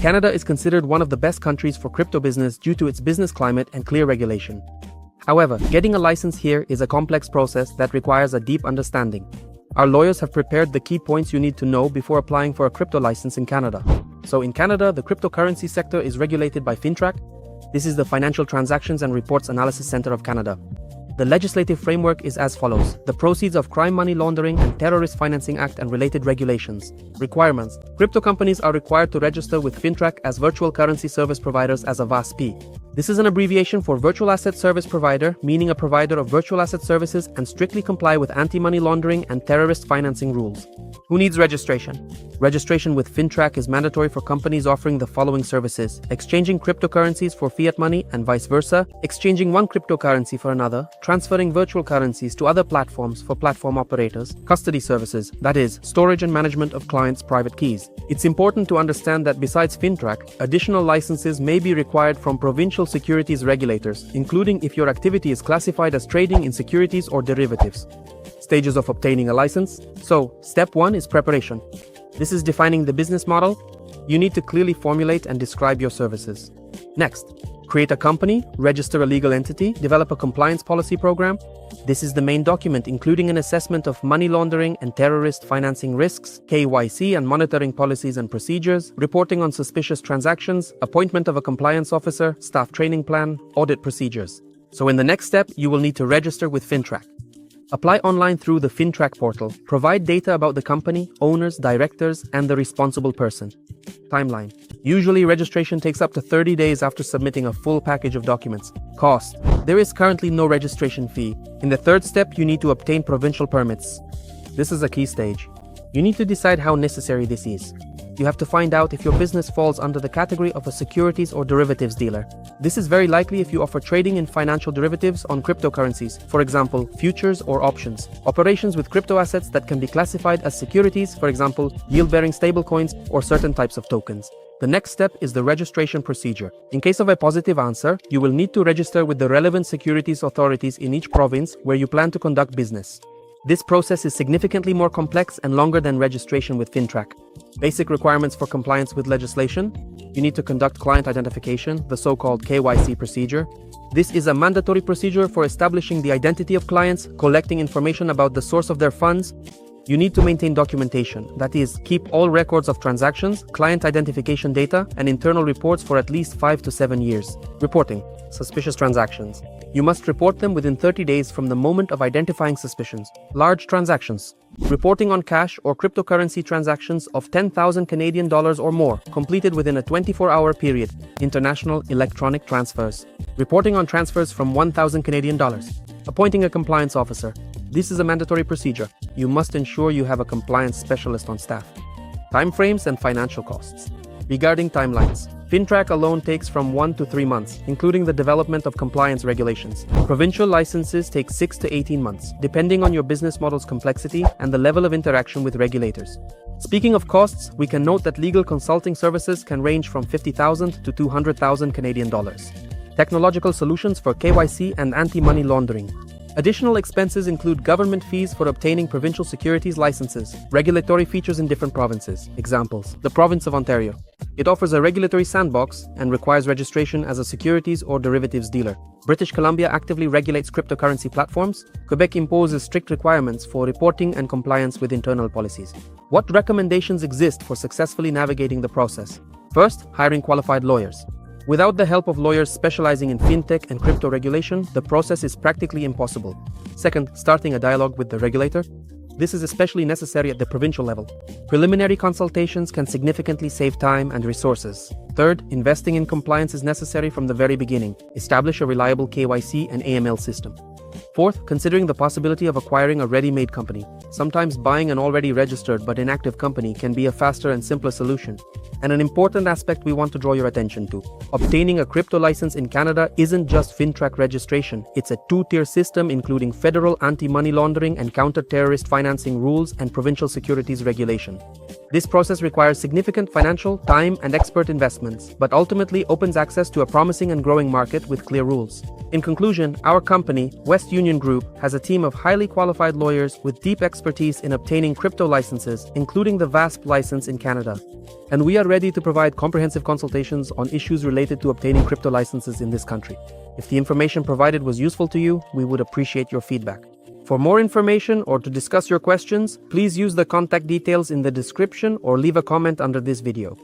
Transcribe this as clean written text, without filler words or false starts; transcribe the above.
Canada is considered one of the best countries for crypto business due to its business climate and clear regulation. However, getting a license here is a complex process that requires a deep understanding. Our lawyers have prepared the key points you need to know before applying for a crypto license in Canada. So in Canada, the cryptocurrency sector is regulated by Fintech. This is the Financial Transactions and Reports Analysis Center of Canada. The legislative framework is as follows: the Proceeds of Crime, Money Laundering and Terrorist Financing Act and related regulations. Requirements: crypto companies are required to register with Fintech as virtual currency service providers as a VASP. This is an abbreviation for Virtual Asset Service Provider, meaning a provider of virtual asset services and strictly comply with anti-money laundering and terrorist financing rules. Who needs registration? Registration with Fintech is mandatory for companies offering the following services: exchanging cryptocurrencies for fiat money and vice versa, exchanging one cryptocurrency for another, transferring virtual currencies to other platforms for platform operators, custody services, that is, storage and management of clients' private keys. It's important to understand that besides Fintech, additional licenses may be required from provincial securities regulators, including if your activity is classified as trading in securities or derivatives. Stages of obtaining a license. So, step 1 is preparation. This is defining the business model. You need to clearly formulate and describe your services. Next, create a company, register a legal entity, develop a compliance policy program. This is the main document, including an assessment of money laundering and terrorist financing risks, KYC and monitoring policies and procedures, reporting on suspicious transactions, appointment of a compliance officer, staff training plan, audit procedures. So in the next step, you will need to register with Fintech. Apply online through the Fintech portal. Provide data about the company, owners, directors, and the responsible person. Timeline. Usually, registration takes up to 30 days after submitting a full package of documents. Cost. There is currently no registration fee. In the third step, you need to obtain provincial permits. This is a key stage. You need to decide how necessary this is. You have to find out if your business falls under the category of a securities or derivatives dealer. This is very likely if you offer trading in financial derivatives on cryptocurrencies, for example, futures or options. Operations with crypto assets that can be classified as securities, for example, yield-bearing stablecoins or certain types of tokens. The next step is the registration procedure. In case of a positive answer, you will need to register with the relevant securities authorities in each province where you plan to conduct business. This process is significantly more complex and longer than registration with Fintech. Basic requirements for compliance with legislation: you need to conduct client identification, the so-called KYC procedure. This is a mandatory procedure for establishing the identity of clients, collecting information about the source of their funds. You need to maintain documentation, that is, keep all records of transactions, client identification data, and internal reports for at least 5 to 7 years. Reporting: suspicious transactions. You must report them within 30 days from the moment of identifying suspicions. Large transactions. Reporting on cash or cryptocurrency transactions of 10,000 Canadian dollars or more, completed within a 24-hour period. International electronic transfers. Reporting on transfers from 1,000 Canadian dollars. Appointing a compliance officer. This is a mandatory procedure. You must ensure you have a compliance specialist on staff. Timeframes and financial costs. Regarding timelines, Fintech alone takes from 1 to 3 months, including the development of compliance regulations. Provincial licenses take 6 to 18 months, depending on your business model's complexity and the level of interaction with regulators. Speaking of costs, we can note that legal consulting services can range from 50,000 to 200,000 Canadian dollars. Technological solutions for KYC and anti-money laundering. Additional expenses include government fees for obtaining provincial securities licenses, regulatory features in different provinces. Examples: the province of Ontario. It offers a regulatory sandbox and requires registration as a securities or derivatives dealer. British Columbia actively regulates cryptocurrency platforms. Quebec imposes strict requirements for reporting and compliance with internal policies. What recommendations exist for successfully navigating the process? First, hiring qualified lawyers. Without the help of lawyers specializing in fintech and crypto regulation, the process is practically impossible. Second, starting a dialogue with the regulator. This is especially necessary at the provincial level. Preliminary consultations can significantly save time and resources. Third, investing in compliance is necessary from the very beginning. Establish a reliable KYC and AML system. Fourth, considering the possibility of acquiring a ready-made company. Sometimes buying an already registered but inactive company can be a faster and simpler solution. And an important aspect we want to draw your attention to: obtaining a crypto license in Canada isn't just Fintech registration, it's a two-tier system including federal anti-money laundering and counter-terrorist financing rules and provincial securities regulation. This process requires significant financial, time, and expert investments, but ultimately opens access to a promising and growing market with clear rules. In conclusion, our company, West Union Group, has a team of highly qualified lawyers with deep expertise in obtaining crypto licenses, including the VASP license in Canada. And we are ready to provide comprehensive consultations on issues related to obtaining crypto licenses in this country. If the information provided was useful to you, we would appreciate your feedback. For more information or to discuss your questions, please use the contact details in the description or leave a comment under this video.